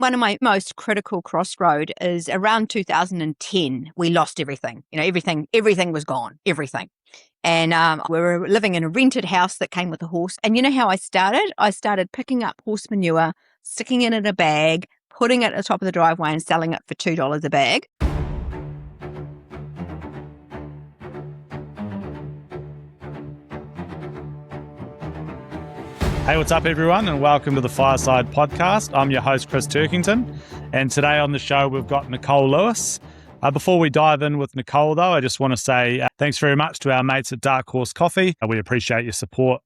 One of my most critical crossroad is around 2010. We lost everything. Everything was gone, everything. And we were living in a rented house that came with a horse. And you know how I started? I started picking up horse manure, sticking it in a bag, putting it at the top of the driveway and selling it for $2 a bag. Hey, what's up, everyone, and welcome to the Fireside Podcast. I'm your host, Chris Turkington, and today on the show, we've got Nichole Lewis. Before we dive in with Nichole, though, I just want to say thanks very much to our mates at Dark Horse Coffee. We appreciate your support.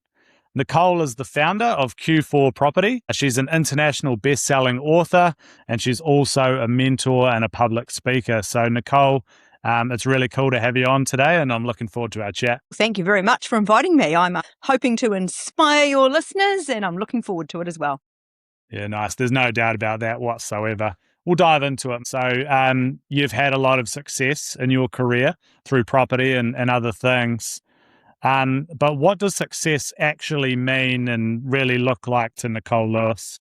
Nichole is the founder of Q4 Property. She's an international best-selling author, and she's also a mentor and a public speaker. So, Nichole, it's really cool to have you on today, and I'm looking forward to our chat. Thank you very much for inviting me. I'm hoping to inspire your listeners, and I'm looking forward to it as well. Yeah, nice. There's no doubt about that whatsoever. We'll dive into it. So you've had a lot of success in your career through property and other things. But what does success actually mean and really look like to Nichole Lewis?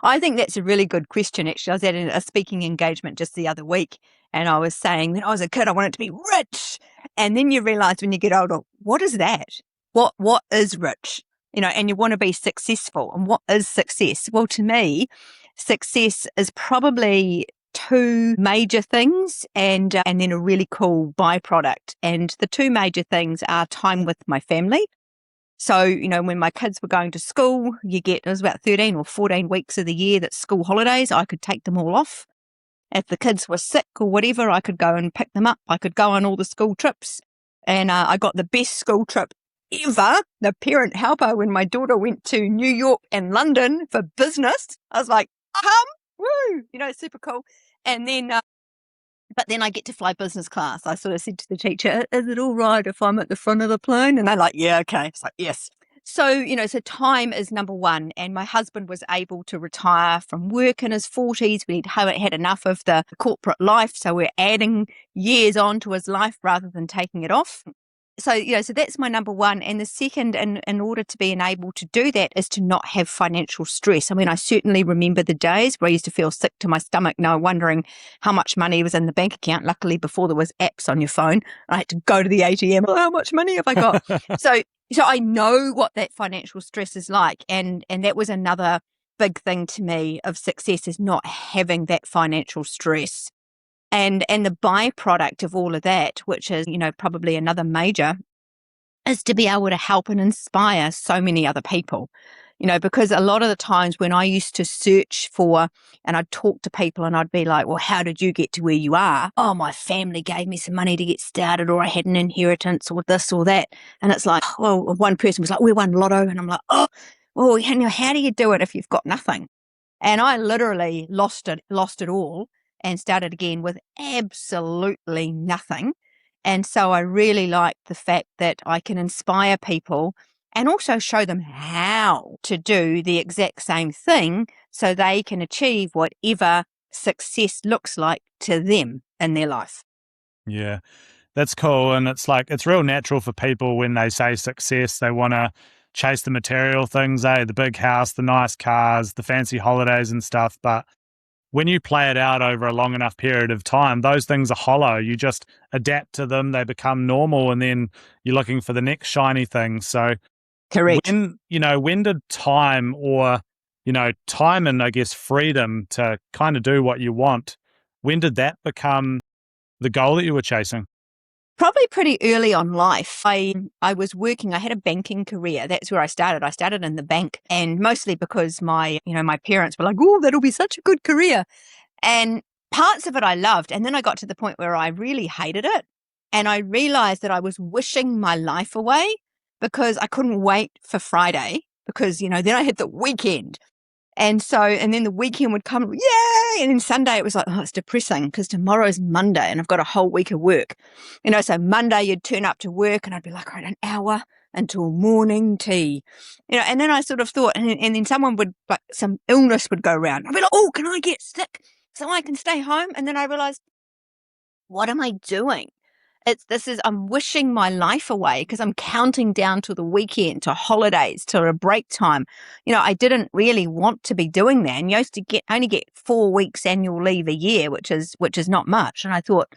I think that's a really good question, actually. I was at a speaking engagement just the other week, and I was saying that I was a kid, I wanted to be rich. And then you realize when you get older, what is that? What is rich? And you want to be successful. And what is success? Well, to me, success is probably two major things and then a really cool byproduct. And the two major things are time with my family. So, when my kids were going to school, it was about 13 or 14 weeks of the year that's school holidays. I could take them all off. If the kids were sick or whatever, I could go and pick them up. I could go on all the school trips. And I got the best school trip ever, the parent helper, when my daughter went to New York and London for business. I was like, woo, super cool. And then, but then I get to fly business class. I sort of said to the teacher, is it all right if I'm at the front of the plane? And they're like, yeah, okay. It's like, yes. So, so time is number one. And my husband was able to retire from work in his 40s. We'd had enough of the corporate life. So we're adding years on to his life rather than taking it off. So, so that's my number one. And the second, in order to be able to do that, is to not have financial stress. I mean, I certainly remember the days where I used to feel sick to my stomach, wondering how much money was in the bank account. Luckily, before there was apps on your phone, I had to go to the ATM. Oh, how much money have I got? So I know what that financial stress is like. And that was another big thing to me of success, is not having that financial stress. And the byproduct of all of that, which is, probably another major, is to be able to help and inspire so many other people. Because a lot of the times when I used to search for, and I'd talk to people and I'd be like, well, how did you get to where you are? Oh, my family gave me some money to get started, or I had an inheritance, or this or that. And it's like, well, one person was like, we won lotto. And I'm like, oh, well, how do you do it if you've got nothing? And I literally lost it all, and started again with absolutely nothing. And so I really like the fact that I can inspire people and also show them how to do the exact same thing so they can achieve whatever success looks like to them in their life. Yeah, that's cool. And it's real natural for people when they say success, they want to chase the material things, the big house, the nice cars, the fancy holidays and stuff. But when you play it out over a long enough period of time, those things are hollow. You just adapt to them, they become normal, and then you're looking for the next shiny thing. So correct. When did time and I guess freedom to kind of do what you want, when did that become the goal that you were chasing? Probably pretty early on life. I was working, I had a banking career. That's where I started. I started in the bank, and mostly because my parents were like, oh, that'll be such a good career. And parts of it I loved. And then I got to the point where I really hated it. And I realized that I was wishing my life away because I couldn't wait for Friday because, then I had the weekend. And then the weekend would come, yay! And then Sunday it was like, oh, it's depressing because tomorrow's Monday and I've got a whole week of work. So Monday you'd turn up to work and I'd be like, all right, an hour until morning tea. And then I sort of thought, and then someone would, like, some illness would go around. I'd be like, oh, can I get sick so I can stay home? And then I realized, what am I doing? I'm wishing my life away because I'm counting down to the weekend, to holidays, to a break time. I didn't really want to be doing that. And you used to only get 4 weeks annual leave a year, which is not much. And I thought,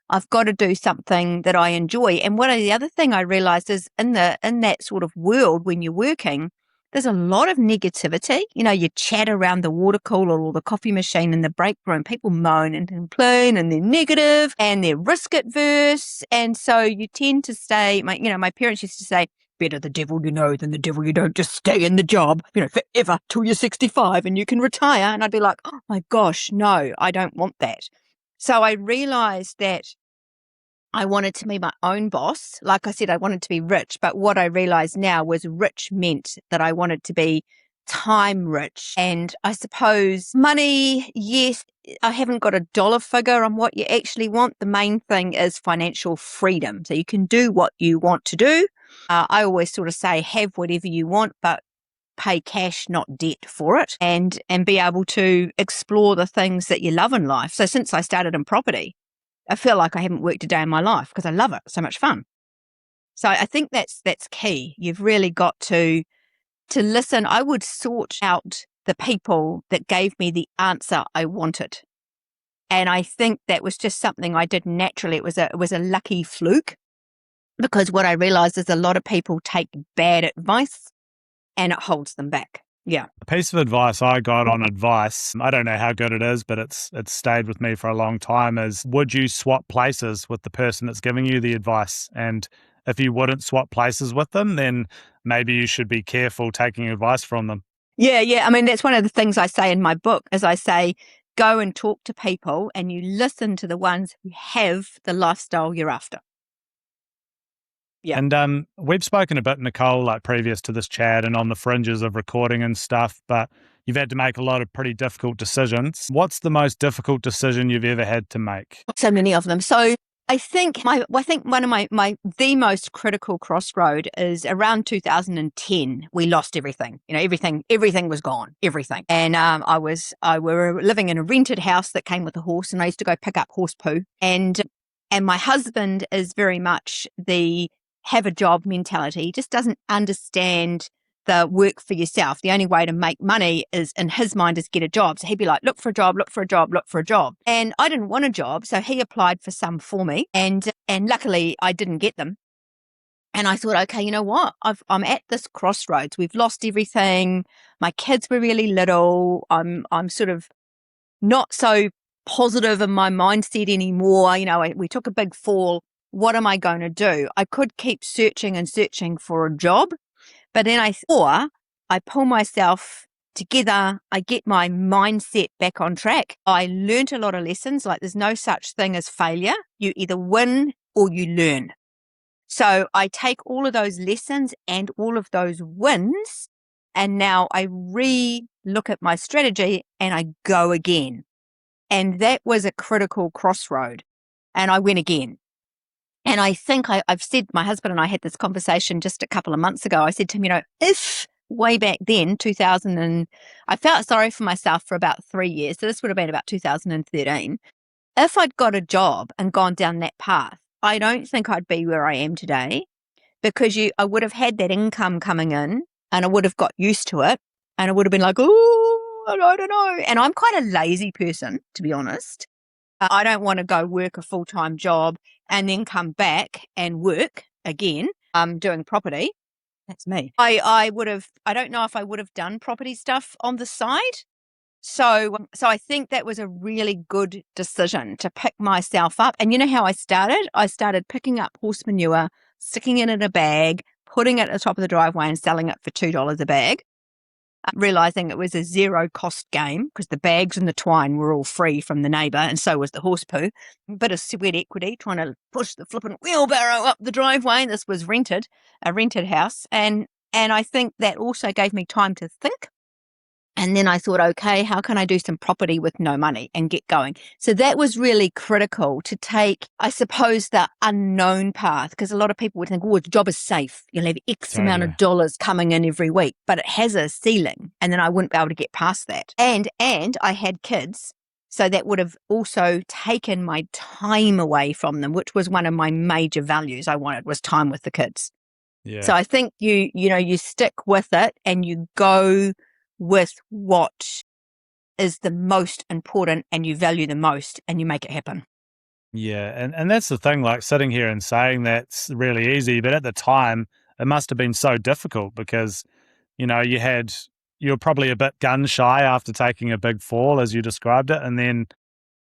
I've got to do something that I enjoy. And the other thing I realized is in that sort of world when you're working, there's a lot of negativity. You chat around the water cooler or the coffee machine in the break room. People moan and complain and they're negative and they're risk adverse. And so you tend to stay, my parents used to say, better the devil you know than the devil you don't. Just stay in the job, forever till you're 65 and you can retire. And I'd be like, oh my gosh, no, I don't want that. So I realized that I wanted to be my own boss. Like I said, I wanted to be rich, but what I realized now was rich meant that I wanted to be time rich. And I suppose money, yes, I haven't got a dollar figure on what you actually want. The main thing is financial freedom. So you can do what you want to do. I always sort of say, have whatever you want, but pay cash, not debt for it, and be able to explore the things that you love in life. So since I started in property, I feel like I haven't worked a day in my life because I love it. It's so much fun. So I think that's key. You've really got to listen. I would sort out the people that gave me the answer I wanted. And I think that was just something I did naturally. It was a lucky fluke, because what I realized is a lot of people take bad advice and it holds them back. Yeah. A piece of advice I got on advice, I don't know how good it is, but it's stayed with me for a long time, is would you swap places with the person that's giving you the advice? And if you wouldn't swap places with them, then maybe you should be careful taking advice from them. Yeah. I mean, that's one of the things I say in my book, is I say, go and talk to people and you listen to the ones who have the lifestyle you're after. Yeah. And we've spoken a bit, Nichole, like previous to this chat and on the fringes of recording and stuff, but you've had to make a lot of pretty difficult decisions. What's the most difficult decision you've ever had to make? So many of them. So I think one of the most critical crossroad is around 2010. We lost everything. Everything was gone. Everything. And we were living in a rented house that came with a horse, and I used to go pick up horse poo. And my husband is very much the have a job mentality. He just doesn't understand the work for yourself. The only way to make money is, in his mind, is get a job. So he'd be like, look for a job, look for a job, look for a job. And I didn't want a job. So he applied for some for me. And luckily I didn't get them. And I thought, okay, you know what? I'm at this crossroads. We've lost everything. My kids were really little. I'm sort of not so positive in my mindset anymore. We took a big fall. What am I going to do? I could keep searching and searching for a job, but then I pull myself together. I get my mindset back on track. I learned a lot of lessons. Like, there's no such thing as failure. You either win or you learn. So I take all of those lessons and all of those wins, and now I re-look at my strategy and I go again. And that was a critical crossroad. And I went again. And I think I've said, my husband and I had this conversation just a couple of months ago. I said to him, if way back then, I felt sorry for myself for about 3 years. So this would have been about 2013. If I'd got a job and gone down that path, I don't think I'd be where I am today, because I would have had that income coming in and I would have got used to it. And I would have been like, oh, I don't know. And I'm quite a lazy person, to be honest. I don't want to go work a full-time job and then come back and work again, doing property. That's me. I don't know if I would have done property stuff on the side. So I think that was a really good decision to pick myself up. And you know how I started? I started picking up horse manure, sticking it in a bag, putting it at the top of the driveway and selling it for $2 a bag. Realizing it was a zero cost game, because the bags and the twine were all free from the neighbour, and so was the horse poo. Bit of sweat equity trying to push the flipping wheelbarrow up the driveway. This was a rented house. And I think that also gave me time to think. And then I thought, okay, how can I do some property with no money and get going? So that was really critical, to take, I suppose, the unknown path, because a lot of people would think, oh, the job is safe. You'll have X amount of dollars coming in every week, but it has a ceiling, and then I wouldn't be able to get past that. And I had kids. So that would have also taken my time away from them, which was one of my major values I wanted, was time with the kids. Yeah. So I think you stick with it and you go with what is the most important and you value the most and you make it happen. Yeah. And that's the thing, like sitting here and saying that's really easy, but at the time it must have been so difficult because, you were probably a bit gun shy after taking a big fall, as you described it. And then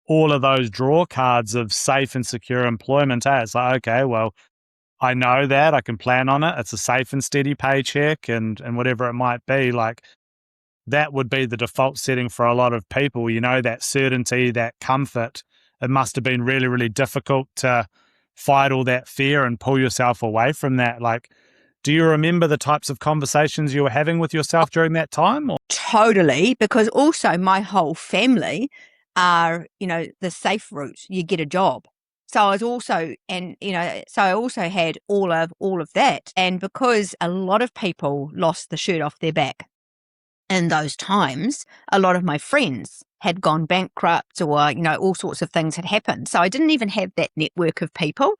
all of those draw cards of safe and secure employment, it's like, okay, well, I know that I can plan on it. It's a safe and steady paycheck and whatever it might be. Like that would be the default setting for a lot of people, that certainty, that comfort. It must have been really, really difficult to fight all that fear and pull yourself away from that. Like, do you remember the types of conversations you were having with yourself during that time? Or? Totally, because also my whole family are, the safe route. You get a job. So I was also, so I also had all of that. And because a lot of people lost the shirt off their back in those times, a lot of my friends had gone bankrupt or, all sorts of things had happened. So I didn't even have that network of people.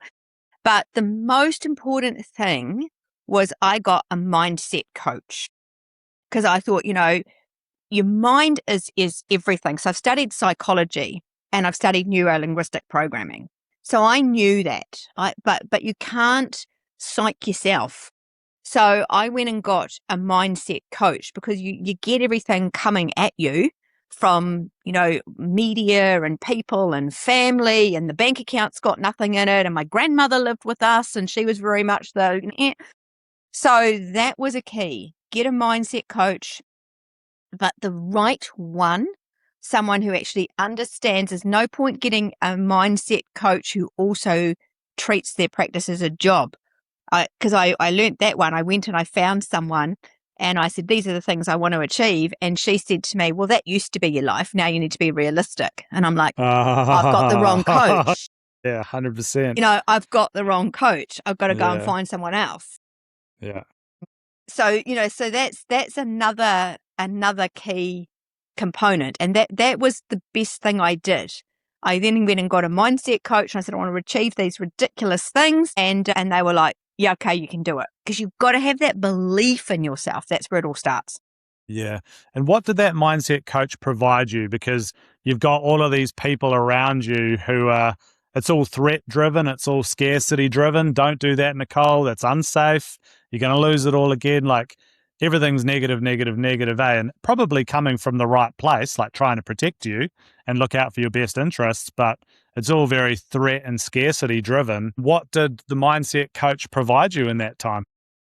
But the most important thing was I got a mindset coach because I thought, your mind is everything. So I've studied psychology and I've studied neuro-linguistic programming. So I knew that, but you can't psych yourself. So I went and got a mindset coach because you get everything coming at you from, media and people and family, and the bank account's got nothing in it. And my grandmother lived with us and she was very much So that was a key. Get a mindset coach, but the right one, someone who actually understands. There's no point getting a mindset coach who also treats their practice as a job. Because I learned that one. I went and I found someone and I said, these are the things I want to achieve. And she said to me, well, that used to be your life. Now you need to be realistic. And I'm like, I've got the wrong coach. Yeah, 100%. I've got the wrong coach. I've got to go and find someone else. Yeah. So, so that's another key component. And that was the best thing I did. I then went and got a mindset coach and I said, I want to achieve these ridiculous things. And they were like, yeah, okay, you can do it. Because you've got to have that belief in yourself. That's where it all starts. Yeah. And what did that mindset coach provide you? Because you've got all of these people around you who are, it's all threat driven. It's all scarcity driven. Don't do that, Nichole. That's unsafe. You're going to lose it all again. Like everything's negative, and probably coming from the right place, like trying to protect you and look out for your best interests. But it's all very threat and scarcity driven. What did the mindset coach provide you in that time?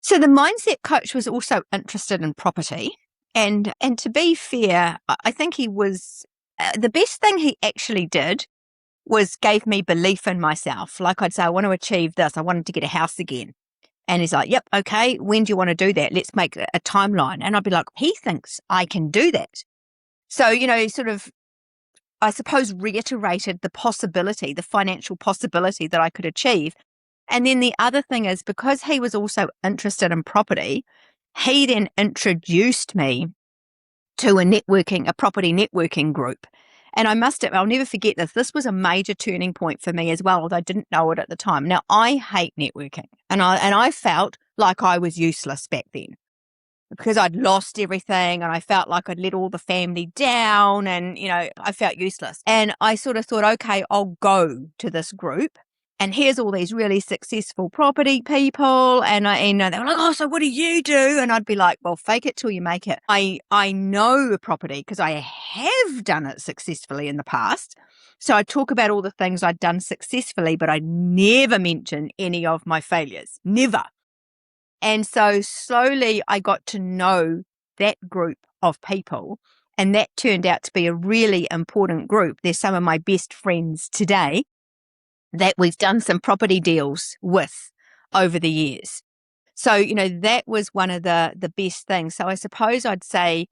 So the mindset coach was also interested in property. And to be fair, I think he was, the best thing he actually did was gave me belief in myself. Like I'd say, I want to achieve this. I wanted to get a house again. And he's like, yep, okay, when do you want to do that? Let's make a timeline. And I'd be like, he thinks I can do that. So, sort of, I suppose, reiterated the possibility, the financial possibility that I could achieve. And then the other thing is, because he was also interested in property, he then introduced me to a property networking group. And I'll never forget this. This was a major turning point for me as well, although I didn't know it at the time. Now, I hate networking, and I felt like I was useless back then because I'd lost everything and I felt like I'd let all the family down and, I felt useless. And I sort of thought, okay, I'll go to this group. And here's all these really successful property people. And they were like, oh, so what do you do? And I'd be like, well, fake it till you make it. I know property because I have done it successfully in the past. So I talk about all the things I'd done successfully, but I never mention any of my failures. Never. And so slowly I got to know that group of people. And that turned out to be a really important group. They're some of my best friends today that we've done some property deals with over the years. So, that was one of the best things. So I suppose I'd say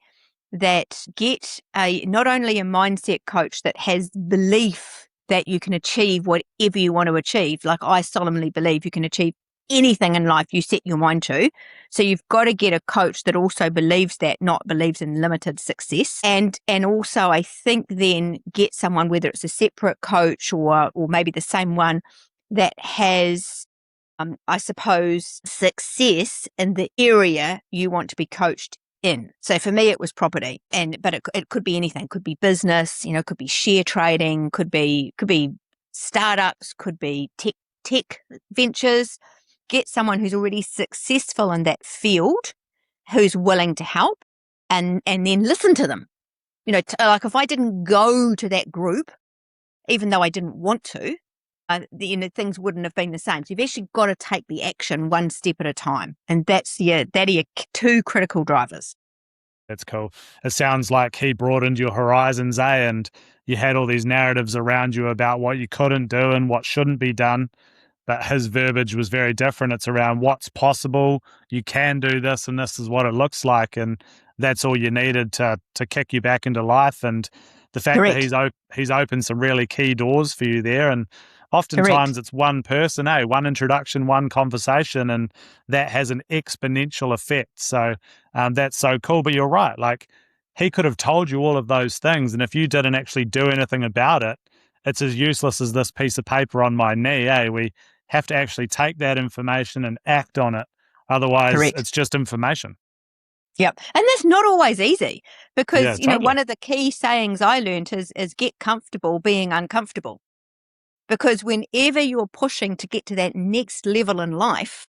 that get not only a mindset coach that has belief that you can achieve whatever you want to achieve. Like I solemnly believe you can achieve anything in life you set your mind to. So you've got to get a coach that also believes that, not believes in limited success. And also I think then get someone, whether it's a separate coach or maybe the same one, that has, I suppose, success in the area you want to be coached in. So for me, it was property, but it could be anything. It could be business, could be share trading, could be startups, could be tech ventures. Get someone who's already successful in that field, who's willing to help, and then listen to them. Like if I didn't go to that group, even though I didn't want to, things wouldn't have been the same. So you've actually got to take the action one step at a time. And that are your two critical drivers. That's cool. It sounds like he broadened your horizons, and you had all these narratives around you about what you couldn't do and what shouldn't be done. But his verbiage was very different. It's around what's possible. You can do this, and this is what it looks like. And that's all you needed to kick you back into life. And the fact Correct. that he's opened some really key doors for you there. And oftentimes it's one person, one introduction, one conversation, and that has an exponential effect. So that's so cool. But you're right. Like, he could have told you all of those things, and if you didn't actually do anything about it, it's as useless as this piece of paper on my knee. We have to actually take that information and act on it. Otherwise, Correct. It's just information. Yep. And that's not always easy because, Totally. one of the key sayings I learned is get comfortable being uncomfortable. Because whenever you're pushing to get to that next level in life,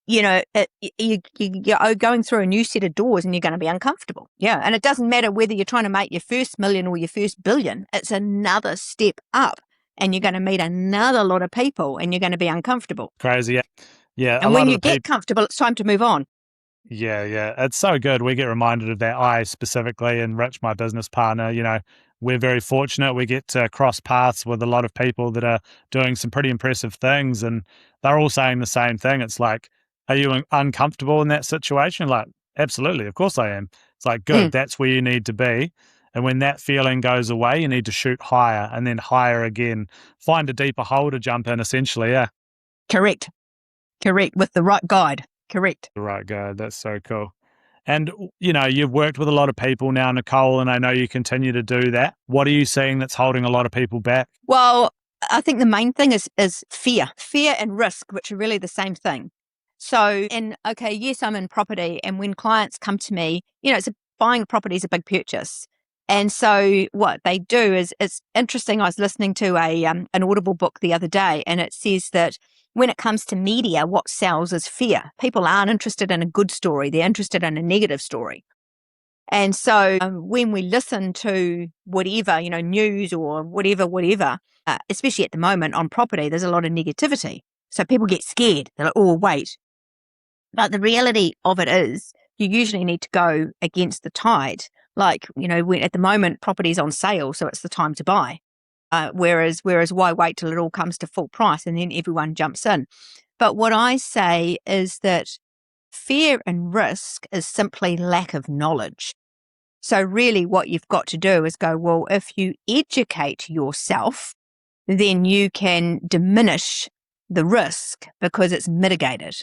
you're going through a new set of doors and you're going to be uncomfortable. Yeah. And it doesn't matter whether you're trying to make your first million or your first billion. It's another step up, and you're going to meet another lot of people and you're going to be uncomfortable. Crazy. Yeah. And when you get comfortable, it's time to move on. Yeah. It's so good. We get reminded of that. I specifically, and Rich, my business partner, we're very fortunate. We get to cross paths with a lot of people that are doing some pretty impressive things, and they're all saying the same thing. It's like, are you uncomfortable in that situation? Like, absolutely. Of course I am. It's like, good. That's where you need to be. And when that feeling goes away, you need to shoot higher and then higher again. Find a deeper hole to jump in, essentially. Yeah. Correct. With the right guide. Correct. The right guide. That's so cool. And, you've worked with a lot of people now, Nichole, and I know you continue to do that. What are you seeing that's holding a lot of people back? Well, I think the main thing is fear and risk, which are really the same thing. So, yes, I'm in property, and when clients come to me, buying a property is a big purchase. And so what they do is, it's interesting. I was listening to an Audible book the other day, and it says that when it comes to media, what sells is fear. People aren't interested in a good story. They're interested in a negative story. And so when we listen to whatever, news or whatever, especially at the moment on property, there's a lot of negativity. So people get scared. They're like, oh, wait. But the reality of it is you usually need to go against the tide. Like, at the moment, property's on sale, so it's the time to buy. Whereas why wait till it all comes to full price and then everyone jumps in? But what I say is that fear and risk is simply lack of knowledge. So really what you've got to do is go, well, if you educate yourself, then you can diminish the risk because it's mitigated.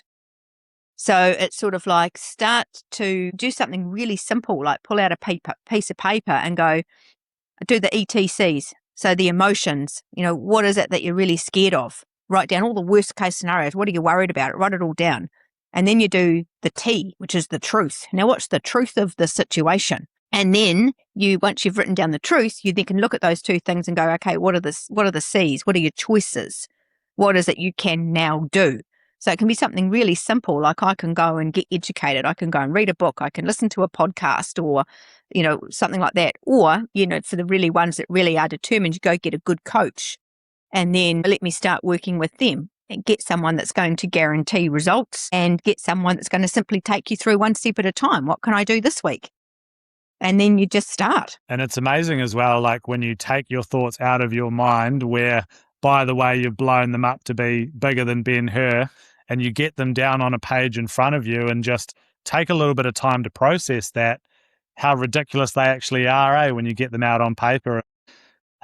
So it's sort of like start to do something really simple, like pull out a piece of paper and go, do the ETCs. So the emotions, what is it that you're really scared of? Write down all the worst case scenarios. What are you worried about? Write it all down. And then you do the T, which is the truth. Now, what's the truth of the situation? And then once you've written down the truth, you then can look at those two things and go, okay, what are the C's? What are your choices? What is it you can now do? So it can be something really simple, like I can go and get educated. I can go and read a book. I can listen to a podcast or, something like that. Or, for the really ones that really are determined, you go get a good coach and then let me start working with them and get someone that's going to guarantee results and get someone that's going to simply take you through one step at a time. What can I do this week? And then you just start. And it's amazing as well, like when you take your thoughts out of your mind where, by the way, you've blown them up to be bigger than Ben-Hur, and you get them down on a page in front of you and just take a little bit of time to process that, how ridiculous they actually are, when you get them out on paper.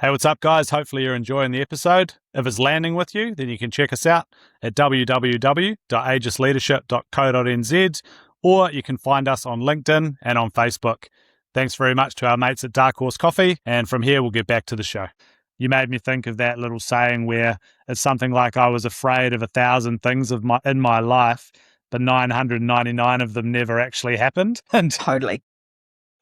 Hey, what's up, guys? Hopefully you're enjoying the episode. If it's landing with you, then you can check us out at www.aegisleadership.co.nz, or you can find us on LinkedIn and on Facebook. Thanks very much to our mates at Dark Horse Coffee, and from here we'll get back to the show. You made me think of that little saying where it's something like I was afraid of 1,000 things in my life, but 999 of them never actually happened. And Totally.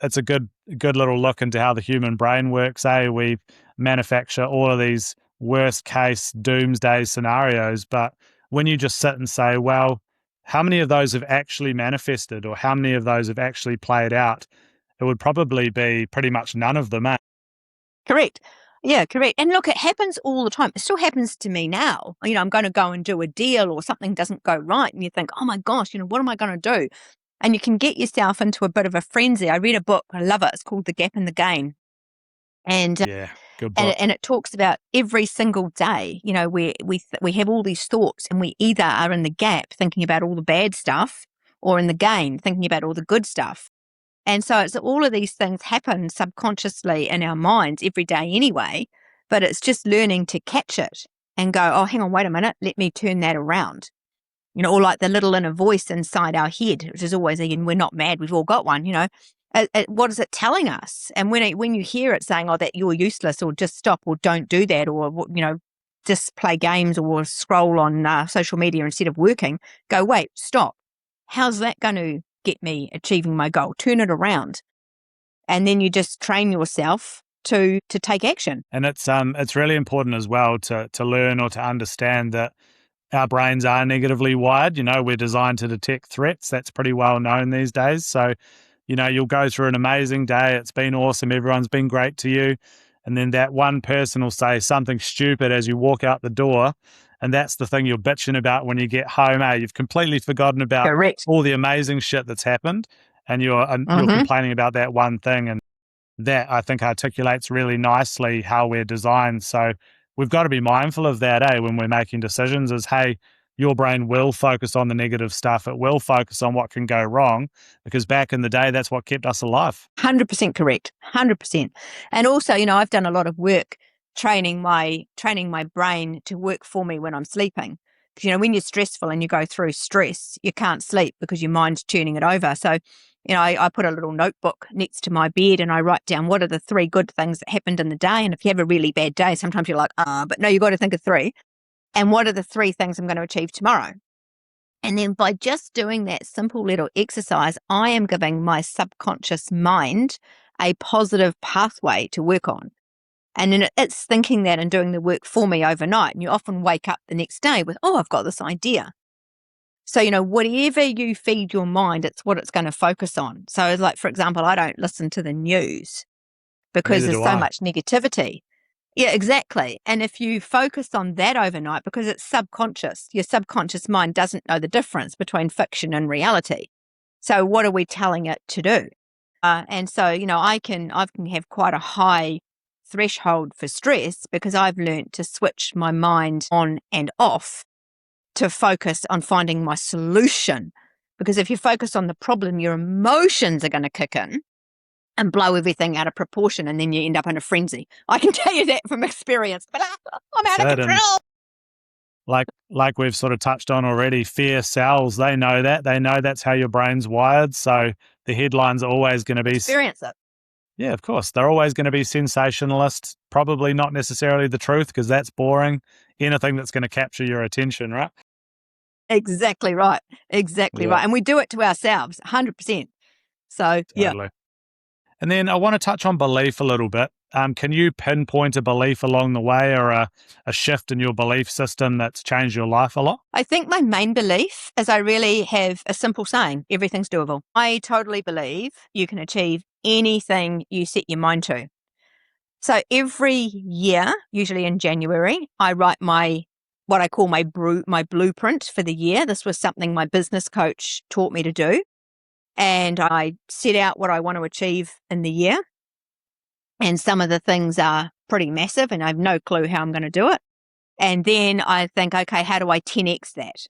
it's a good little look into how the human brain works. We manufacture all of these worst case doomsday scenarios, but when you just sit and say, well, how many of those have actually manifested, or how many of those have actually played out, it would probably be pretty much none of them. Correct. Yeah, correct. And look, it happens all the time. It still happens to me now. I'm going to go and do a deal, or something doesn't go right, and you think, oh my gosh, what am I going to do? And you can get yourself into a bit of a frenzy. I read a book, I love it. It's called The Gap in the Gain. And Yeah, good book. and it talks about every single day, we have all these thoughts, and we either are in the gap thinking about all the bad stuff, or in the gain thinking about all the good stuff. And so it's all of these things happen subconsciously in our minds every day anyway, but it's just learning to catch it and go, oh, hang on, wait a minute, let me turn that around. Or like the little inner voice inside our head, which is always, again, we're not mad, we've all got one, what is it telling us? And when you hear it saying, oh, that you're useless, or just stop, or don't do that, or, just play games or scroll on social media instead of working, go, wait, stop. How's that going to get me achieving my goal? Turn it around. And then you just train yourself to take action. And it's really important as well to learn or to understand that our brains are negatively wired. We're designed to detect threats. That's pretty well known these days. So, you'll go through an amazing day. It's been awesome. Everyone's been great to you. And then that one person will say something stupid as you walk out the door. And that's the thing you're bitching about when you get home. You've completely forgotten about Correct. all the amazing shit that's happened. And you're complaining about that one thing. And that, I think, articulates really nicely how we're designed. So we've got to be mindful of that, when we're making decisions, is, hey, your brain will focus on the negative stuff. It will focus on what can go wrong, because back in the day, that's what kept us alive. 100% correct. 100%. And also, I've done a lot of work training my brain to work for me when I'm sleeping. Because, when you're stressful and you go through stress, you can't sleep because your mind's turning it over. So, I put a little notebook next to my bed, and I write down what are the 3 good things that happened in the day. And if you have a really bad day, sometimes you're like, but no, you've got to think of 3. And what are the 3 things I'm going to achieve tomorrow? And then by just doing that simple little exercise, I am giving my subconscious mind a positive pathway to work on. And then it's thinking that and doing the work for me overnight. And you often wake up the next day with, oh, I've got this idea. So, whatever you feed your mind, it's what it's going to focus on. So, like, for example, I don't listen to the news because there's so much negativity. Yeah, exactly. And if you focus on that overnight, because it's subconscious, your subconscious mind doesn't know the difference between fiction and reality. So what are we telling it to do? And so, I can have quite a high threshold for stress, because I've learned to switch my mind on and off to focus on finding my solution. Because if you focus on the problem, your emotions are going to kick in and blow everything out of proportion, and then you end up in a frenzy. I can tell you that from experience, but I'm out of control. Like we've sort of touched on already, fear sells. They know that. They know that's how your brain's wired. So the headlines are always going to be... Experience it. Yeah, of course. They're always going to be sensationalist, probably not necessarily the truth, because that's boring. Anything that's going to capture your attention, right? Exactly right. Exactly right. And we do it to ourselves, 100%. So, totally. And then I want to touch on belief a little bit. Can you pinpoint a belief along the way, or a shift in your belief system that's changed your life a lot? I think my main belief is I really have a simple saying: everything's doable. I totally believe you can achieve anything you set your mind to. So every year, usually in January, I write what I call my blueprint for the year. This was something my business coach taught me to do. And I set out what I want to achieve in the year. And some of the things are pretty massive, and I have no clue how I'm going to do it. And then I think, okay, how do I 10x that?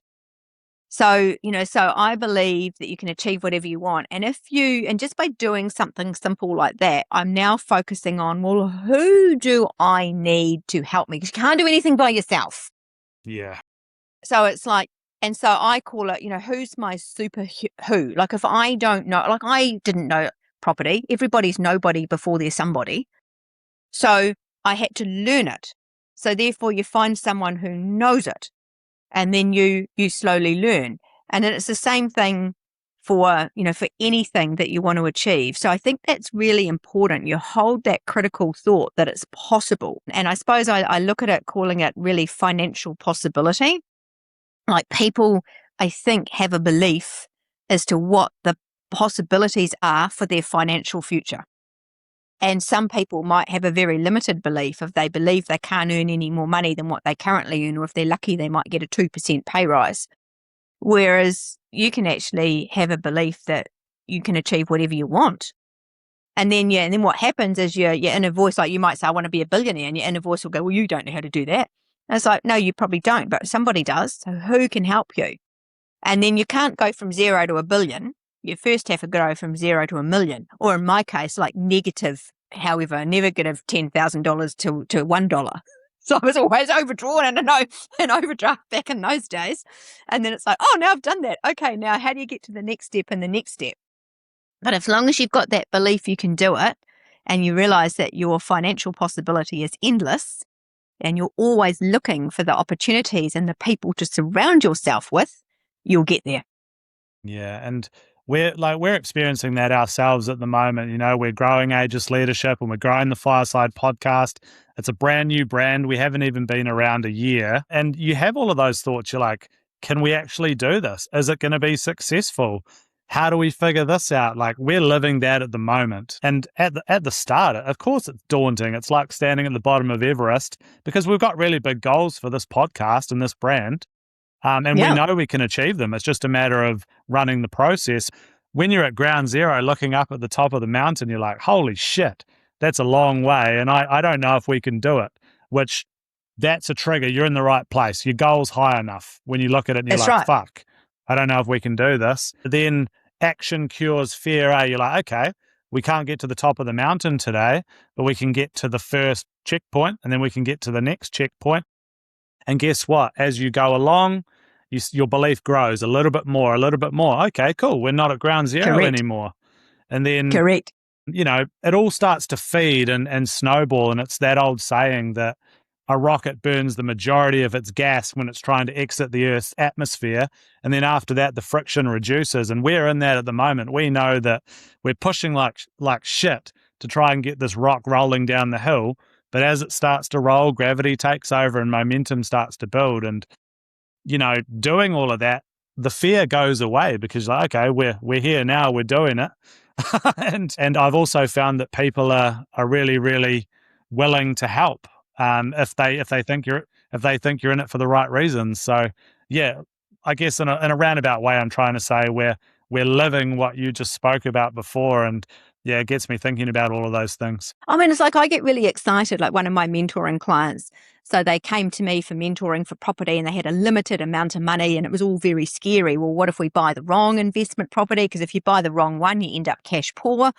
So, so I believe that you can achieve whatever you want. And and just by doing something simple like that, I'm now focusing on, well, who do I need to help me? Because you can't do anything by yourself. Yeah. So it's like, and so I call it, who's my super who? Like if I don't know, like I didn't know property, everybody's nobody before they're somebody. So I had to learn it. So therefore you find someone who knows it. And then you slowly learn. And then it's the same thing for, for anything that you want to achieve. So I think that's really important. You hold that critical thought that it's possible. And I suppose I look at it, calling it really financial possibility. Like people, I think, have a belief as to what the possibilities are for their financial future. And some people might have a very limited belief if they believe they can't earn any more money than what they currently earn, or if they're lucky, they might get a 2% pay rise. Whereas you can actually have a belief that you can achieve whatever you want. And then what happens is your inner voice, like you might say, I want to be a billionaire, and your inner voice will go, well, you don't know how to do that. And it's like, no, you probably don't, but somebody does. So who can help you? And then you can't go from 0 to a billion. You first have to go from 0 to a million, or in my case, like negative, however, negative $10,000 to $1. So I was always overdrawn and an overdraft back in those days. And then it's like, oh, now I've done that. Okay, now how do you get to the next step and the next step? But as long as you've got that belief you can do it, and you realize that your financial possibility is endless, and you're always looking for the opportunities and the people to surround yourself with, you'll get there. Yeah. And we're experiencing that ourselves at the moment. We're growing Aegis Leadership and we're growing the Fireside Podcast. It's a brand new brand. We haven't even been around a year. And you have all of those thoughts. You're like, can we actually do this? Is it going to be successful? How do we figure this out? Like we're living that at the moment. And at the start, of course, it's daunting. It's like standing at the bottom of Everest because we've got really big goals for this podcast and this brand. And we know we can achieve them. It's just a matter of running the process. When you're at ground zero, looking up at the top of the mountain, you're like, holy shit, that's a long way. And I don't know if we can do it, which that's a trigger. You're in the right place. Your goal's high enough. When you look at it and you're That's like, right. fuck, I don't know if we can do this. Then action cures fear. You're like, okay, we can't get to the top of the mountain today, but we can get to the first checkpoint and then we can get to the next checkpoint. And guess what? As you go along, your belief grows a little bit more. Okay, cool. We're not at ground zero anymore. And then, it all starts to feed and snowball. And it's that old saying that a rocket burns the majority of its gas when it's trying to exit the Earth's atmosphere. And then after that, the friction reduces. And we're in that at the moment. We know that we're pushing like shit to try and get this rock rolling down the hill. But as it starts to roll, gravity takes over and momentum starts to build. And, doing all of that, the fear goes away because, like, okay, we're here now, we're doing it. and I've also found that people are really, really willing to help if they think you're in it for the right reasons. So, yeah, I guess in a roundabout way, I'm trying to say we're living what you just spoke about before. And yeah, it gets me thinking about all of those things. I mean, it's like I get really excited, like one of my mentoring clients. So they came to me for mentoring for property and they had a limited amount of money and it was all very scary. Well, what if we buy the wrong investment property? Because if you buy the wrong one, you end up cash poor.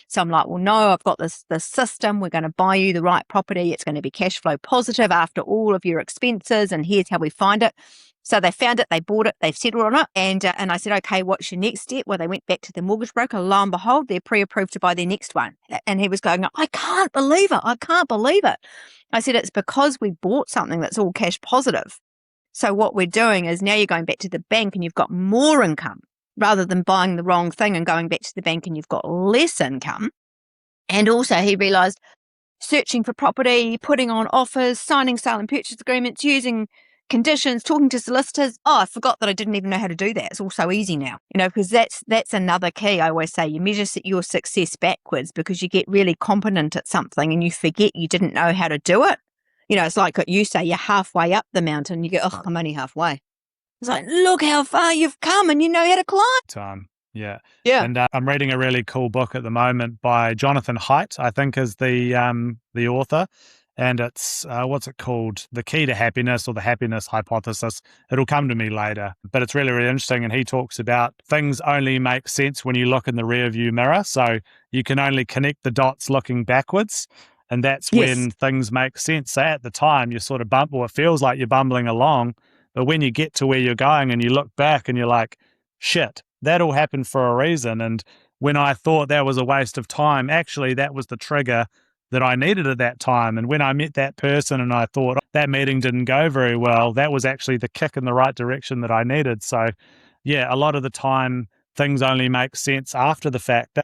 So I'm like, well, no, I've got this system. We're going to buy you the right property. It's going to be cash flow positive after all of your expenses. And here's how we find it. So they found it, they bought it, they've settled on it. And I said, okay, what's your next step? Well, they went back to the mortgage broker. Lo and behold, they're pre-approved to buy their next one. And he was going, I can't believe it. I can't believe it. I said, it's because we bought something that's all cash positive. So what we're doing is now you're going back to the bank and you've got more income rather than buying the wrong thing and going back to the bank and you've got less income. And also he realized searching for property, putting on offers, signing sale and purchase agreements, using conditions, talking to solicitors. Oh, I forgot that I didn't even know how to do that. It's all so easy now, because that's another key. I always say you measure your success backwards because you get really competent at something and you forget you didn't know how to do it. It's like what you say, you're halfway up the mountain. You go, oh, I'm only halfway. It's like, look how far you've come and you know how to climb. Yeah. Yeah. And I'm reading a really cool book at the moment by Jonathan Haidt, I think is the author. and it's, what's it called? The Key to Happiness, or the Happiness Hypothesis. It'll come to me later, but it's really, really interesting. And he talks about things only make sense when you look in the rearview mirror. So you can only connect the dots looking backwards. And that's Yes. when things make sense. So at the time, you sort of or it feels like you're bumbling along. But when you get to where you're going and you look back and you're like, shit, that all happened for a reason. And when I thought that was a waste of time, actually, that was the trigger that I needed at that time. And when I met that person and I thought that meeting didn't go very well, that was actually the kick in the right direction that I needed. So, yeah, a lot of the time, things only make sense after the fact.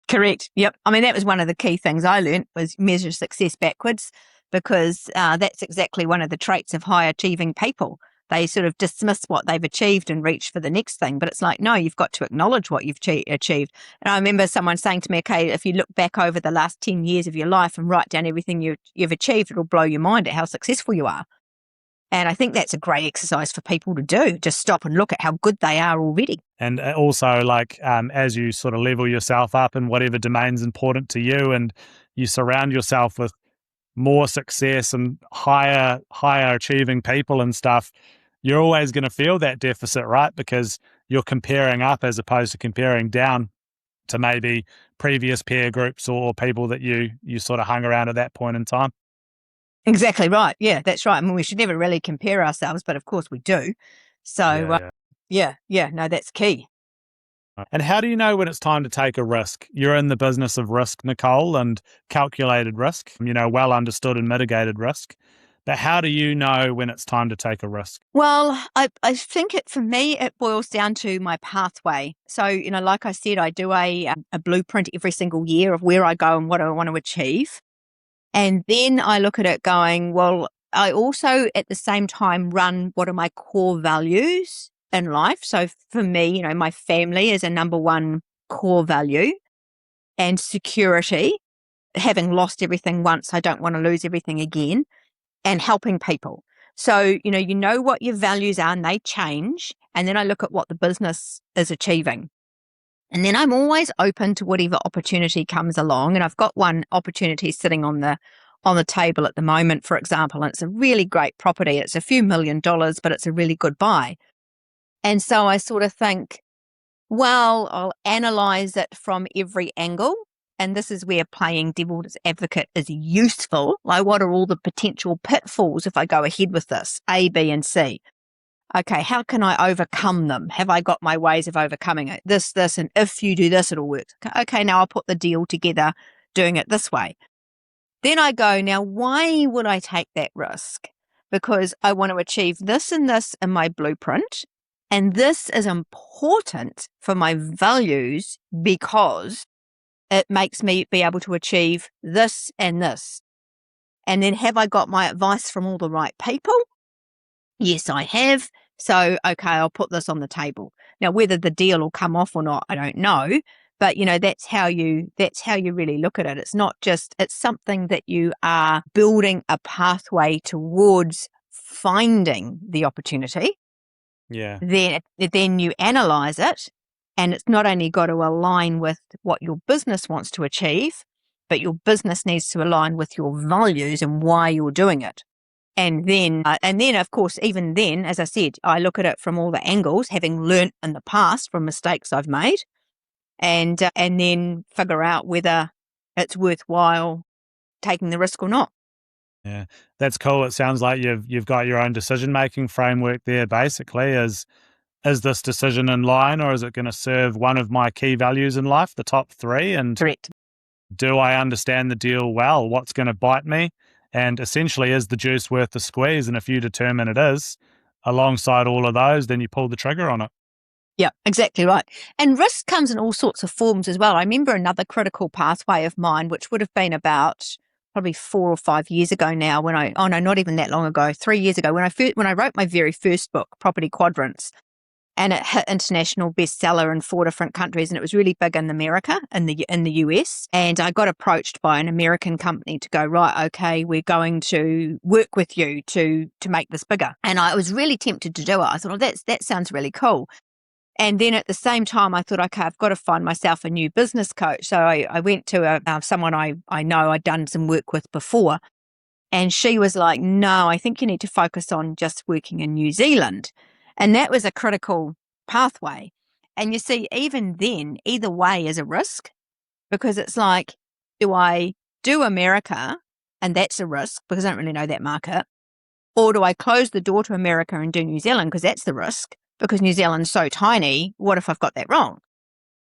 Correct. Yep. I mean, that was one of the key things I learned, was measure success backwards, because that's exactly one of the traits of high achieving people. They sort of dismiss what they've achieved and reach for the next thing. But it's like, no, you've got to acknowledge what you've achieved. And I remember someone saying to me, okay, if you look back over the last 10 years of your life and write down everything you've achieved, it'll blow your mind at how successful you are. And I think that's a great exercise for people to do. Just stop and look at how good they are already. And also, like, as you sort of level yourself up in whatever domain's important to you, and you surround yourself with more success and higher achieving people and stuff, you're always going to feel that deficit, right? Because you're comparing up as opposed to comparing down to maybe previous peer groups or people that you sort of hung around at that point in time. Exactly right. Yeah, that's right. I mean, we should never really compare ourselves, but of course we do. So, no, that's key. And how do you know when it's time to take a risk? You're in the business of risk, Nichole, and calculated risk, well understood and mitigated risk. But how do you know when it's time to take a risk? Well, I think for me, it boils down to my pathway. So, like I said, I do a blueprint every single year of where I go and what I want to achieve. And then I look at it going, well, I also at the same time run what are my core values in life. So for me, my family is a number one core value, and security. Having lost everything once, I don't want to lose everything again, and helping people. So, you know what your values are and they change. And then I look at what the business is achieving. And then I'm always open to whatever opportunity comes along. And I've got one opportunity sitting on the table at the moment, for example, and it's a really great property. It's a few $1 million, but it's a really good buy. And so I sort of think, well, I'll analyze it from every angle. And this is where playing devil's advocate is useful. Like, what are all the potential pitfalls if I go ahead with this? A, B, and C. Okay, how can I overcome them? Have I got my ways of overcoming it? This, and if you do this, it'll work. Okay, now I'll put the deal together doing it this way. Then I go, now, why would I take that risk? Because I want to achieve this and this in my blueprint. And this is important for my values because it makes me be able to achieve this and this. And then have I got my advice from all the right people? Yes, I have. So, okay, I'll put this on the table. Now, whether the deal will come off or not, I don't know. But, that's how you really look at it. It's not just, it's something that you are building a pathway towards finding the opportunity. Yeah. Then you analyze it, and it's not only got to align with what your business wants to achieve, but your business needs to align with your values and why you're doing it. And then, of course, even then, as I said, I look at it from all the angles, having learnt in the past from mistakes I've made, and then figure out whether it's worthwhile taking the risk or not. Yeah, that's cool. It sounds like you've got your own decision-making framework there. Basically, is this decision in line, or is it going to serve one of my key values in life, the top three? And Correct. Do I understand the deal well? What's going to bite me? And essentially, is the juice worth the squeeze? And if you determine it is, alongside all of those, then you pull the trigger on it. Yeah, exactly right. And risk comes in all sorts of forms as well. I remember another critical pathway of mine, which would have been about probably 4 or 5 years ago now, not even that long ago, 3 years ago, when I wrote my very first book, Property Quadrants, and it hit international bestseller in 4 different countries, and it was really big in America, in the US. And I got approached by an American company to go, right, okay, we're going to work with you to make this bigger. And I was really tempted to do it. I thought, that sounds really cool. And then at the same time, I thought, okay, I've got to find myself a new business coach. So I went to someone I know I'd done some work with before. And she was like, no, I think you need to focus on just working in New Zealand. And that was a critical pathway. And you see, even then, either way is a risk, because it's like, do I do America? And that's a risk because I don't really know that market. Or do I close the door to America and do New Zealand? Because that's the risk, because New Zealand's so tiny. What if I've got that wrong?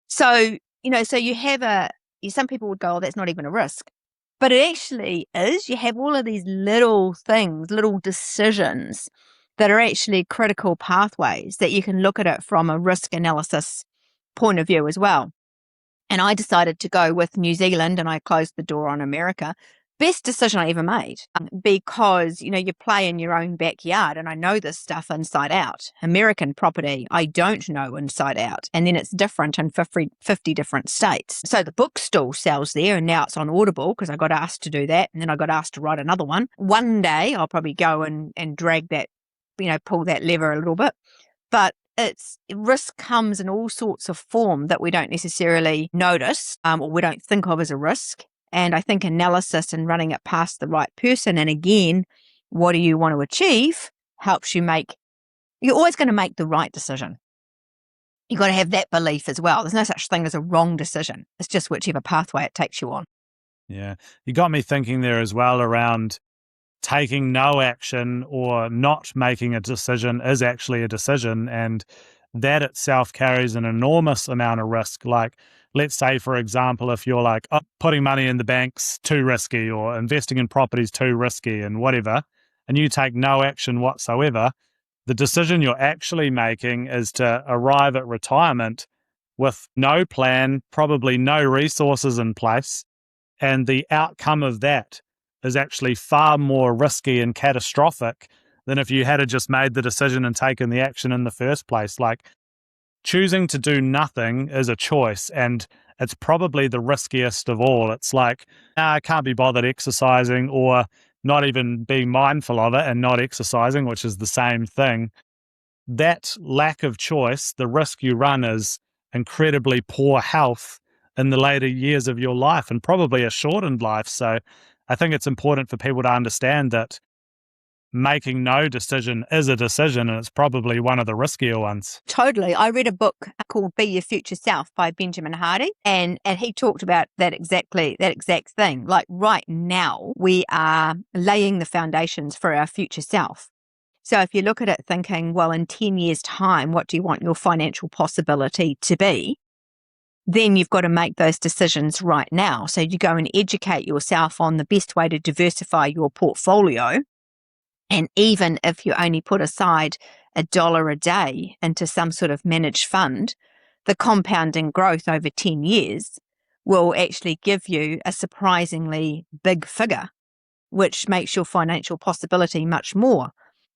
So, so you have some people would go, oh, that's not even a risk. But it actually is. You have all of these little things, little decisions that are actually critical pathways that you can look at it from a risk analysis point of view as well. And I decided to go with New Zealand, and I closed the door on America. Best decision I ever made, because, you play in your own backyard, and I know this stuff inside out. American property, I don't know inside out. And then it's different in 50 different states. So the book still sells there, and now it's on Audible because I got asked to do that. And then I got asked to write another one. One day I'll probably go and drag that, pull that lever a little bit. But risk comes in all sorts of form that we don't necessarily notice, or we don't think of as a risk. And I think analysis and running it past the right person, and again, what do you want to achieve, helps you you're always going to make the right decision. You've got to have that belief as well. There's no such thing as a wrong decision. It's just whichever pathway it takes you on. Yeah. You got me thinking there as well around taking no action or not making a decision is actually a decision. And that itself carries an enormous amount of risk. Like, let's say, for example, if you're like, oh, putting money in the bank's too risky, or investing in property's too risky and whatever, and you take no action whatsoever, the decision you're actually making is to arrive at retirement with no plan, probably no resources in place. And the outcome of that is actually far more risky and catastrophic than if you had just made the decision and taken the action in the first place. Like, choosing to do nothing is a choice, and it's probably the riskiest of all. It's like, I can't be bothered exercising, or not even being mindful of it and not exercising, which is the same thing. That lack of choice, the risk you run is incredibly poor health in the later years of your life, and probably a shortened life. So I think it's important for people to understand that making no decision is a decision, and it's probably one of the riskier ones. Totally. I read a book called Be Your Future Self by Benjamin Hardy, and he talked about that exact thing. Like, right now, we are laying the foundations for our future self. So if you look at it thinking, well, in 10 years' time, what do you want your financial possibility to be? Then you've got to make those decisions right now. So you go and educate yourself on the best way to diversify your portfolio. And even if you only put aside $1 a day into some sort of managed fund, the compounding growth over 10 years will actually give you a surprisingly big figure, which makes your financial possibility much more.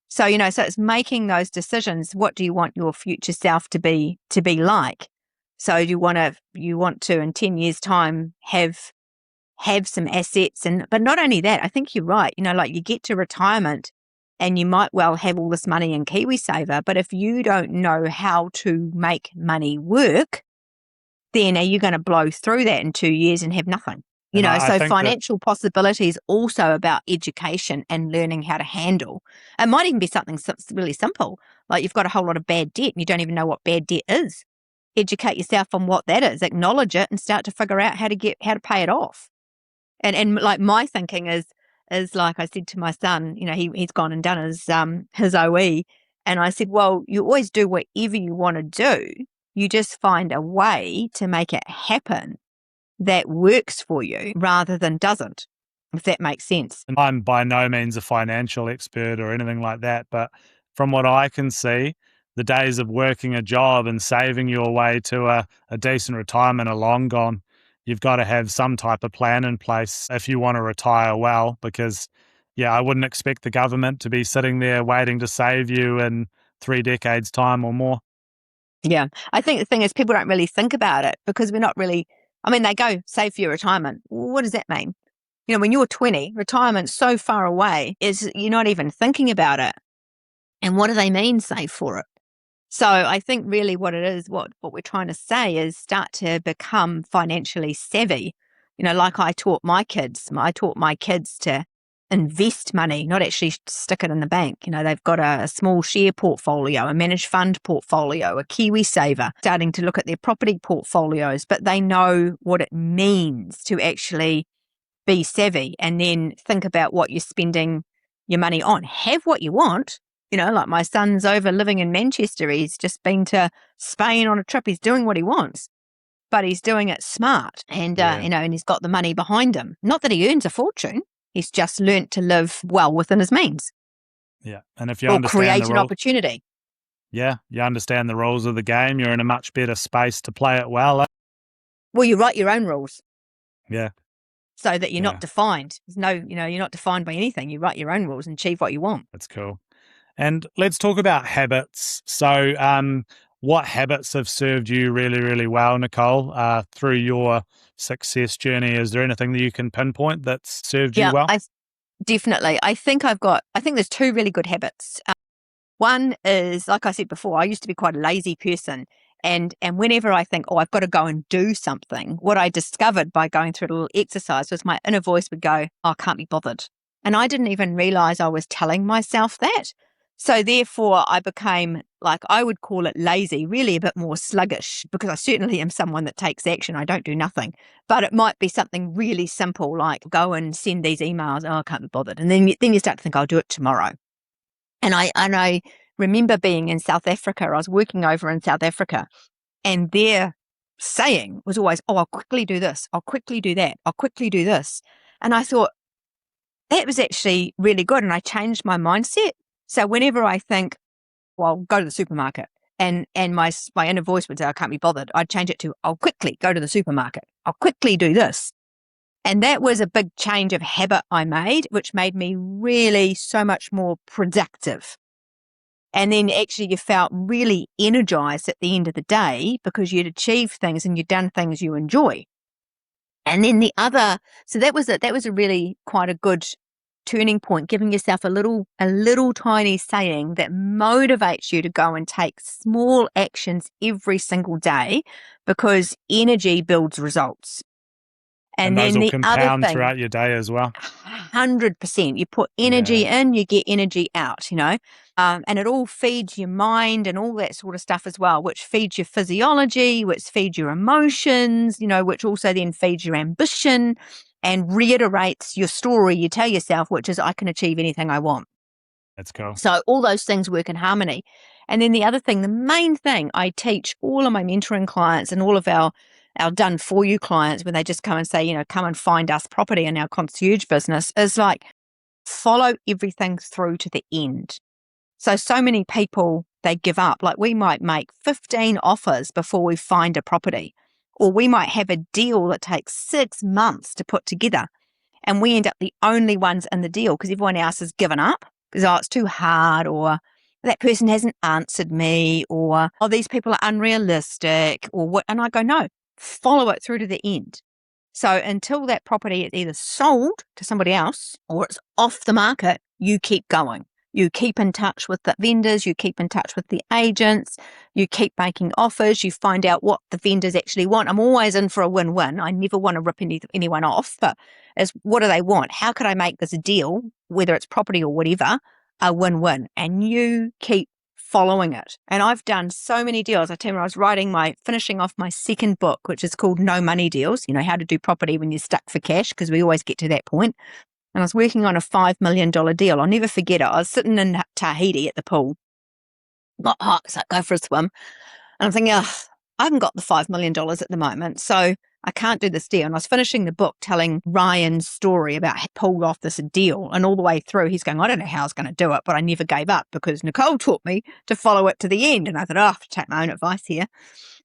So, so it's making those decisions. What do you want your future self to be like? So you want to in 10 years' time have some assets, but not only that, I think you're right. Like, you get to retirement and you might well have all this money in KiwiSaver, but if you don't know how to make money work, then are you going to blow through that in 2 years and have nothing? So financial possibility is also about education and learning how to handle. It might even be something really simple, like you've got a whole lot of bad debt and you don't even know what bad debt is. Educate yourself on what that is, acknowledge it, and start to figure out how to pay it off. And like, my thinking is like I said to my son, he's gone and done his OE, and I said, well, you always do whatever you want to do. You just find a way to make it happen that works for you rather than doesn't, if that makes sense. And I'm by no means a financial expert or anything like that, but from what I can see, the days of working a job and saving your way to a decent retirement are long gone. You've got to have some type of plan in place if you want to retire well, because, I wouldn't expect the government to be sitting there waiting to save you in 3 decades' time or more. Yeah. I think the thing is, people don't really think about it because we're not really, they go save for your retirement. What does that mean? When you're 20, retirement's so far away, you're not even thinking about it. And what do they mean, save for it? So I think really what it is, what we're trying to say is start to become financially savvy. Like I taught my kids to invest money, not actually stick it in the bank. They've got a small share portfolio, a managed fund portfolio, a Kiwi saver, starting to look at their property portfolios, but they know what it means to actually be savvy and then think about what you're spending your money on. Have what you want. Like my son's over living in Manchester. He's just been to Spain on a trip. He's doing what he wants, but he's doing it smart. And, and he's got the money behind him. Not that he earns a fortune. He's just learnt to live well within his means. Yeah. And if you or understand create the an opportunity. Yeah. You understand the rules of the game. You're in a much better space to play it well. Well, you write your own rules. Yeah. So that you're not defined. You're not defined by anything. You write your own rules and achieve what you want. That's cool. And let's talk about habits. So, what habits have served you really, really well, Nichole, through your success journey? Is there anything that you can pinpoint that's served you well? Definitely. I think there's two really good habits. One is, like I said before, I used to be quite a lazy person. And whenever I think, I've got to go and do something, what I discovered by going through a little exercise was my inner voice would go, I can't be bothered. And I didn't even realize I was telling myself that. So therefore, I became, I would call it lazy, really a bit more sluggish, because I certainly am someone that takes action. I don't do nothing. But it might be something really simple, like go and send these emails. I can't be bothered. And then you start to think, I'll do it tomorrow. And I remember being in South Africa. I was working over in South Africa, and their saying was always, I'll quickly do this. I'll quickly do that. I'll quickly do this. And I thought that was actually really good. And I changed my mindset. So whenever I think, go to the supermarket, and my inner voice would say, I can't be bothered, I'd change it to, I'll quickly go to the supermarket. I'll quickly do this. And that was a big change of habit I made, which made me really so much more productive. And then actually you felt really energized at the end of the day because you'd achieved things and you'd done things you enjoy. And then so that was a really quite a good turning point, giving yourself a little tiny saying that motivates you to go and take small actions every single day, because energy builds results. And those will compound throughout your day as well. 100%. You put energy in, you get energy out, and it all feeds your mind and all that sort of stuff as well, which feeds your physiology, which feeds your emotions, which also then feeds your ambition and reiterates your story you tell yourself, which is, I can achieve anything I want. That's cool. So all those things work in harmony. And then the other thing, the main thing I teach all of my mentoring clients and all of our done for you clients when they just come and say, come and find us property in our concierge business, is follow everything through to the end. So many people, they give up. We might make 15 offers before we find a property, or we might have a deal that takes 6 months to put together, and we end up the only ones in the deal because everyone else has given up because, it's too hard, or that person hasn't answered me, or, these people are unrealistic, or what. And I go, no, follow it through to the end. So until that property is either sold to somebody else or it's off the market, you keep going. You keep in touch with the vendors, you keep in touch with the agents, you keep making offers, you find out what the vendors actually want. I'm always in for a win-win. I never want to rip anyone off, but what do they want? How could I make this deal, whether it's property or whatever, a win-win? And you keep following it. And I've done so many deals. I tell you, when I was finishing off my second book, which is called No Money Deals, how to do property when you're stuck for cash, because we always get to that point. And I was working on a $5 million deal. I'll never forget it. I was sitting in Tahiti at the pool. Got hot, so I go for a swim. And I'm thinking, I haven't got the $5 million at the moment, so I can't do this deal. And I was finishing the book telling Ryan's story about how he pulled off this deal. And all the way through, he's going, I don't know how I was going to do it, but I never gave up because Nichole taught me to follow it to the end. And I thought, I have to take my own advice here.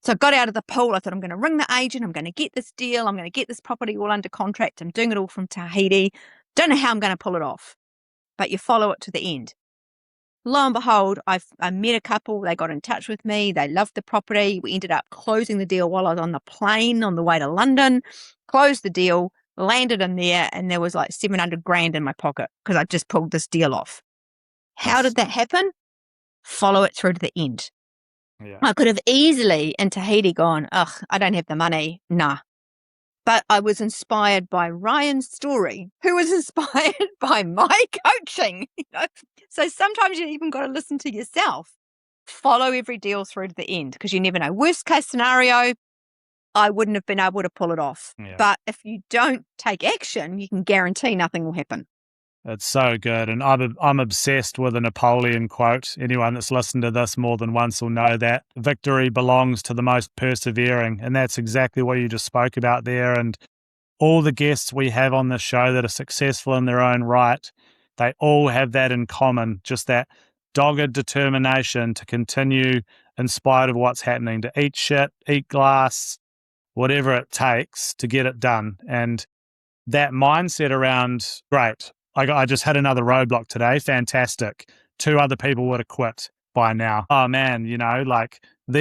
So I got out of the pool. I thought, I'm going to ring the agent. I'm going to get this deal. I'm going to get this property all under contract. I'm doing it all from Tahiti. Don't know how I'm going to pull it off, but you follow it to the end. Lo and behold, I met a couple. They got in touch with me. They loved the property. We ended up closing the deal while I was on the plane on the way to London. Closed the deal, landed in there, and there was $700,000 in my pocket because I just pulled this deal off. How did that happen? Follow it through to the end. Yeah. I could have easily in Tahiti gone, I don't have the money. Nah. But I was inspired by Ryan's story, who was inspired by my coaching. So sometimes you even got to listen to yourself. Follow every deal through to the end, because you never know. Worst case scenario, I wouldn't have been able to pull it off. Yeah. But if you don't take action, you can guarantee nothing will happen. It's so good. And I'm obsessed with a Napoleon quote. Anyone that's listened to this more than once will know that victory belongs to the most persevering. And that's exactly what you just spoke about there. And all the guests we have on this show that are successful in their own right, they all have that in common, just that dogged determination to continue in spite of what's happening, to eat shit, eat glass, whatever it takes to get it done. And that mindset around, great, I just hit another roadblock today, fantastic. 2 other people would have quit by now. Oh man,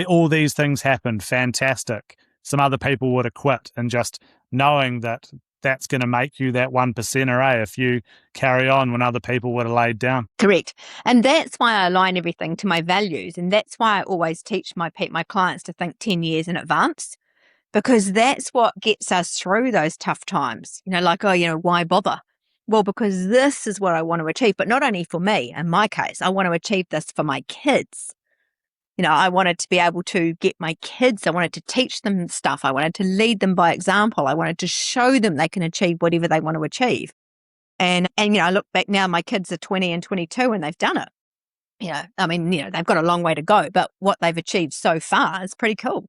all these things happened, fantastic. Some other people would have quit, and just knowing that that's going to make you that 1%er, if you carry on when other people would have laid down. Correct. And that's why I align everything to my values. And that's why I always teach my clients to think 10 years in advance, because that's what gets us through those tough times. Why bother? Well, because this is what I want to achieve, but not only for me. In my case, I want to achieve this for my kids. I wanted to be able to get my kids, I wanted to teach them stuff. I wanted to lead them by example. I wanted to show them they can achieve whatever they want to achieve. And I look back now, my kids are 20 and 22 and they've done it. They've got a long way to go, but what they've achieved so far is pretty cool.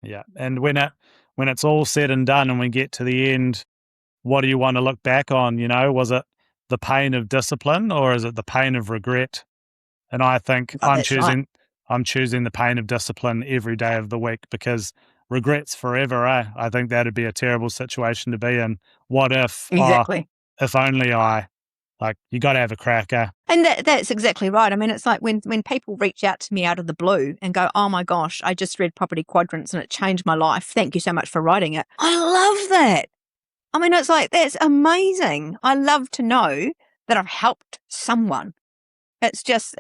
Yeah. And when it's all said and done and we get to the end, what do you want to look back on? Was it the pain of discipline, or is it the pain of regret? And I think I'm choosing the pain of discipline every day of the week, because regret's forever. I think that'd be a terrible situation to be in. What if? Exactly. If only you got to have a cracker. And that's exactly right. It's like when people reach out to me out of the blue and go, oh my gosh, I just read Property Quadrants and it changed my life. Thank you so much for writing it. I love that. It's like, that's amazing. I love to know that I've helped someone. It's just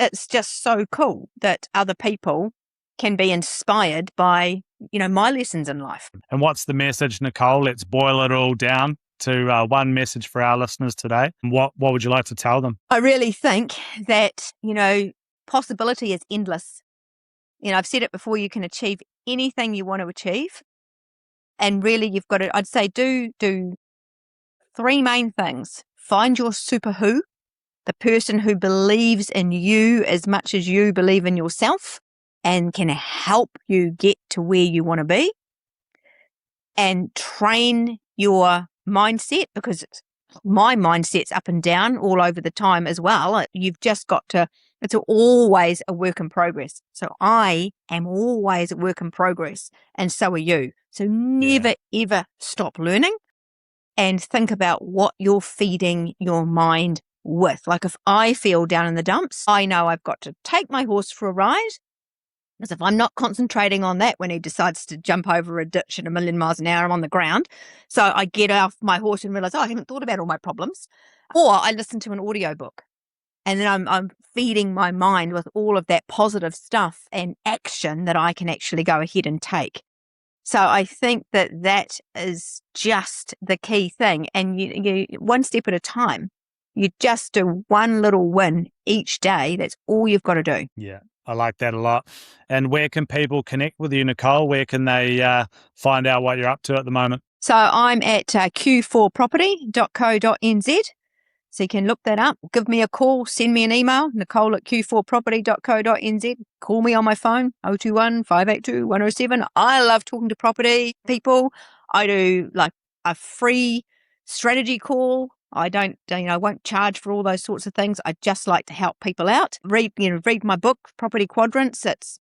so cool that other people can be inspired by, my lessons in life. And what's the message, Nichole? Let's boil it all down to one message for our listeners today. What would you like to tell them? I really think that, possibility is endless. I've said it before, you can achieve anything you want to achieve. And really, you've got to, I'd say, do 3 main things. Find your super who, the person who believes in you as much as you believe in yourself and can help you get to where you want to be. And train your mindset, because my mindset's up and down all over the time as well. You've just got to, it's always a work in progress. So I am always a work in progress, and so are you. So never, ever stop learning, and think about what you're feeding your mind with. Like if I feel down in the dumps, I know I've got to take my horse for a ride, because if I'm not concentrating on that when he decides to jump over a ditch at 1,000,000 miles an hour, I'm on the ground. So I get off my horse and realize, I haven't thought about all my problems. Or I listen to an audiobook, and then I'm feeding my mind with all of that positive stuff and action that I can actually go ahead and take. So I think that is just the key thing. And you one step at a time. You just do one little win each day. That's all you've got to do. Yeah, I like that a lot. And where can people connect with you, Nichole? Where can they find out what you're up to at the moment? So I'm at q4property.co.nz. So you can look that up. Give me a call. Send me an email, Nichole@q4property.co.nz. Call me on my phone, 021-582-107. I love talking to property people. I do like a free strategy call. I won't charge for all those sorts of things. I just like to help people out. Read my book, Property Quadrants. It's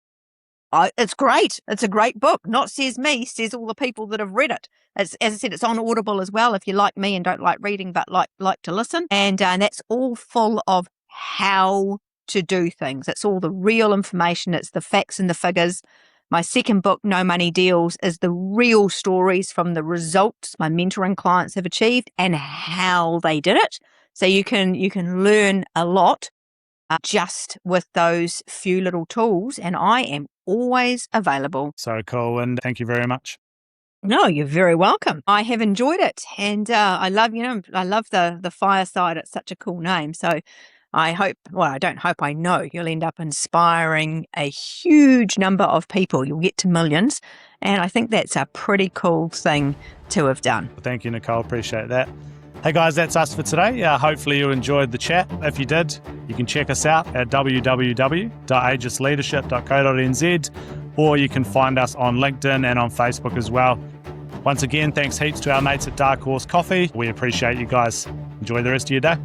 great. It's a great book. Not says me, says all the people that have read it. As I said, it's on Audible as well if you like me and don't like reading but like to listen. And that's all full of how to do things. It's all the real information. It's the facts and the figures. My second book, No Money Deals, is the real stories from the results my mentoring clients have achieved and how they did it. So you can learn a lot just with those few little tools, and I am always available. So cool, and thank you very much. No, you're very welcome. I have enjoyed it, and I love the Fireside. It's such a cool name. So I know you'll end up inspiring a huge number of people. You'll get to millions, and I think that's a pretty cool thing to have done. Thank you, Nichole. Appreciate that. Hey guys, that's us for today. Hopefully you enjoyed the chat. If you did, you can check us out at www.aegisleadership.co.nz, or you can find us on LinkedIn and on Facebook as well. Once again, thanks heaps to our mates at Dark Horse Coffee. We appreciate you guys. Enjoy the rest of your day.